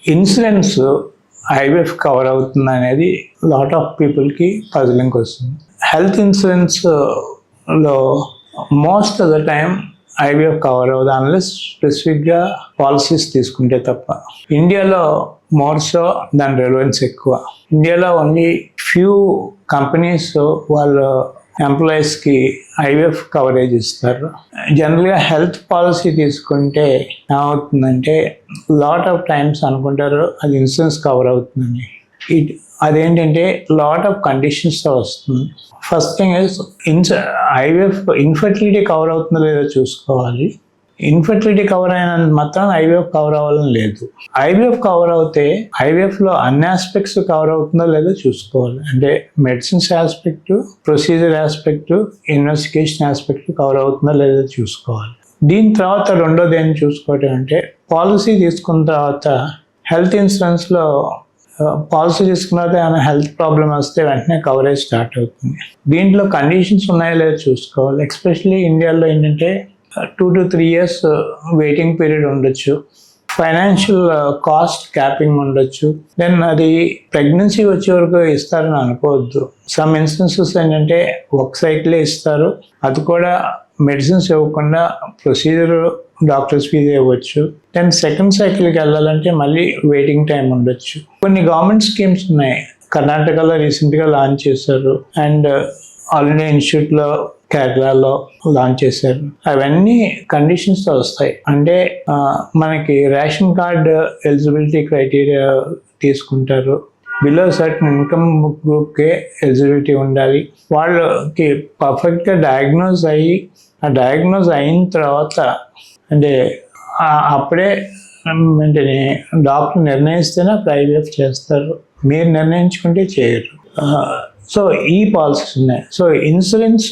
Insurance IVF cover అవుతుంది అనేది lot of పీపుల్కి పజిలింగ్ వస్తుంది. హెల్త్ ఇన్సూరెన్స్లో most of the time IVF cover అవ్వదు అన్లెస్ స్పెసిఫిక్గా పాలసీస్ తీసుకుంటే తప్ప. ఇండియాలో మోర్ సో దాని రెలవెన్స్ ఎక్కువ. ఇండియాలో ఓన్లీ ఫ్యూ కంపెనీస్ వాళ్ళ ఎంప్లాయీస్కి ఐవీఎఫ్ కవరేజ్ ఇస్తారు. జనరల్గా హెల్త్ పాలసీ తీసుకుంటే ఏమవుతుందంటే లాట్ ఆఫ్ టైమ్స్ అనుకుంటారు అది ఇన్సూరెన్స్ కవర్ అవుతుందని. అదేంటంటే లాట్ ఆఫ్ కండిషన్స్తో వస్తుంది. First thing is IVF infertility cover అవుతుందో లేదో చూసుకోవాలి. ఇన్ఫర్టిలిటీ కవర్ అయినంత మాత్రం ఐవీఎఫ్ కవర్ అవ్వాలని లేదు. ఐవీఎఫ్ కవర్ అవుతే ఐవీఎఫ్లో అన్ని ఆస్పెక్ట్స్ కవర్ అవుతుందో లేదో చూసుకోవాలి. అంటే medicines aspect, procedure aspect, investigation aspect cover అవుతుందో లేదో చూసుకోవాలి. దీని తర్వాత రెండోది ఏం చూసుకోవటం అంటే పాలసీ తీసుకున్న తర్వాత హెల్త్ ఇన్సూరెన్స్లో పాలసీ తీసుకున్న తర్వాత ఏమైనా హెల్త్ ప్రాబ్లమ్ వస్తే వెంటనే కవరేజ్ స్టార్ట్ అవుతుంది. దీంట్లో కండిషన్స్ ఉన్నాయో లేదో చూసుకోవాలి. ఎస్పెషల్లీ ఇండియాలో ఏంటంటే 2 to 3 years వెయిటింగ్ పీరియడ్ ఉండొచ్చు. ఫైనాన్షియల్ కాస్ట్ క్యాపింగ్ ఉండొచ్చు. దెన్ అది ప్రెగ్నెన్సీ వచ్చే వరకు ఇస్తారని అనుకోవద్దు. సమ్ ఇన్స్టెన్సెస్ ఏంటంటే ఒక సైకిలే ఇస్తారు, అది కూడా మెడిసిన్స్ ఇవ్వకుండా ప్రొసీజర్ డాక్టర్స్ ఫీజు ఇవ్వచ్చు. దెన్ సెకండ్ సైకిల్కి వెళ్ళాలంటే మళ్ళీ వెయిటింగ్ టైం ఉండొచ్చు. కొన్ని గవర్నమెంట్ స్కీమ్స్ ఉన్నాయి, కర్ణాటకలో రీసెంట్గా లాంచ్ చేశారు అండ్ ఆల్ ఇండియా ఇన్స్టిట్యూట్లో కేరళలో లాంచ్ చేశారు. అవన్నీ కండిషన్స్తో వస్తాయి. అంటే మనకి రేషన్ కార్డ్ ఎలిజిబిలిటీ క్రైటీరియా తీసుకుంటారు. బిలో సర్టన్ ఇన్కమ్ గ్రూప్కే ఎలిజిబిలిటీ ఉండాలి. వాళ్ళకి పర్ఫెక్ట్గా డయాగ్నోజ్ అయ్యి ఆ డయాగ్నోజ్ అయిన తర్వాత అంటే అప్పుడే వెంటనే డాక్టర్ నిర్ణయిస్తేనే ఐవీఎఫ్ చేస్తారు. మీరు నిర్ణయించుకుంటే చేయరు. సో ఈ పాలసీస్ ఉన్నాయి. సో ఇన్సూరెన్స్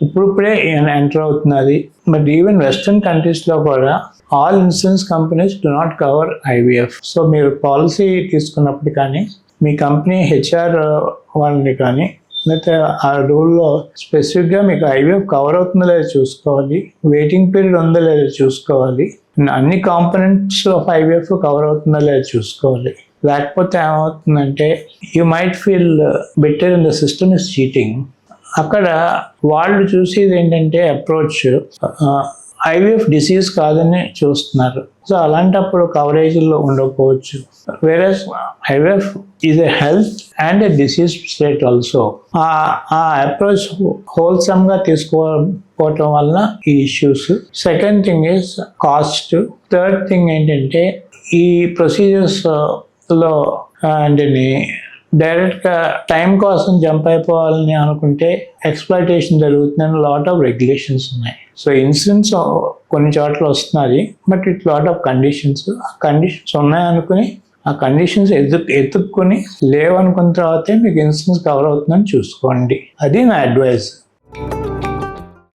ఇప్పుడే ఎంటర్ అవుతున్నది. బట్ ఈవెన్ వెస్ట్రన్ కంట్రీస్లో కూడా all insurance companies do not cover IVF. So మీరు పాలసీ తీసుకున్నప్పుడు కానీ మీ కంపెనీ హెచ్ఆర్ వాళ్ళని కానీ లేకపోతే ఆ రూల్లో స్పెసిఫిక్గా మీకు ఐవీఎఫ్ కవర్ అవుతుందో లేదో చూసుకోవాలి. వెయిటింగ్ పీరియడ్ ఉందో లేదో చూసుకోవాలి. అన్ని కాంపోనెంట్స్ ఆఫ్ ఐవీఎఫ్ కవర్ అవుతుందో లేదో చూసుకోవాలి. లేకపోతే ఏమవుతుందంటే you might feel better in the system is cheating. అక్కడ వాళ్ళు చూసేది ఏంటంటే అప్రోచ్ ఐవీఎఫ్ డిసీజ్ కాదని చూస్తున్నారు. సో అలాంటప్పుడు కవరేజ్లో ఉండకపోవచ్చు. Whereas IVF is a health and a disease state also. ఆ అప్రోచ్ హోల్సమ్గా తీసుకోవటం వలన ఈ issues. Second thing is cost. Third thing ఏంటంటే ఈ ప్రొసీజర్స్లో అంటే డైరెక్ట్గా టైం కోసం జంప్ అయిపోవాలని అనుకుంటే ఎక్స్ప్లాయిటేషన్ జరుగుతుందని లాట్ ఆఫ్ రెగ్యులేషన్స్ ఉన్నాయి. సో ఇన్సూరెన్స్ కొన్ని చోట్ల వస్తున్నది, but it lot of conditions. ఆ కండిషన్స్ ఉన్నాయనుకుని ఆ కండిషన్స్ ఎత్తుక్కుని లేవనుకున్న తర్వాతే మీకు ఇన్సూరెన్స్ కవర్ అవుతుందని చూసుకోండి. అది నా అడ్వైస్.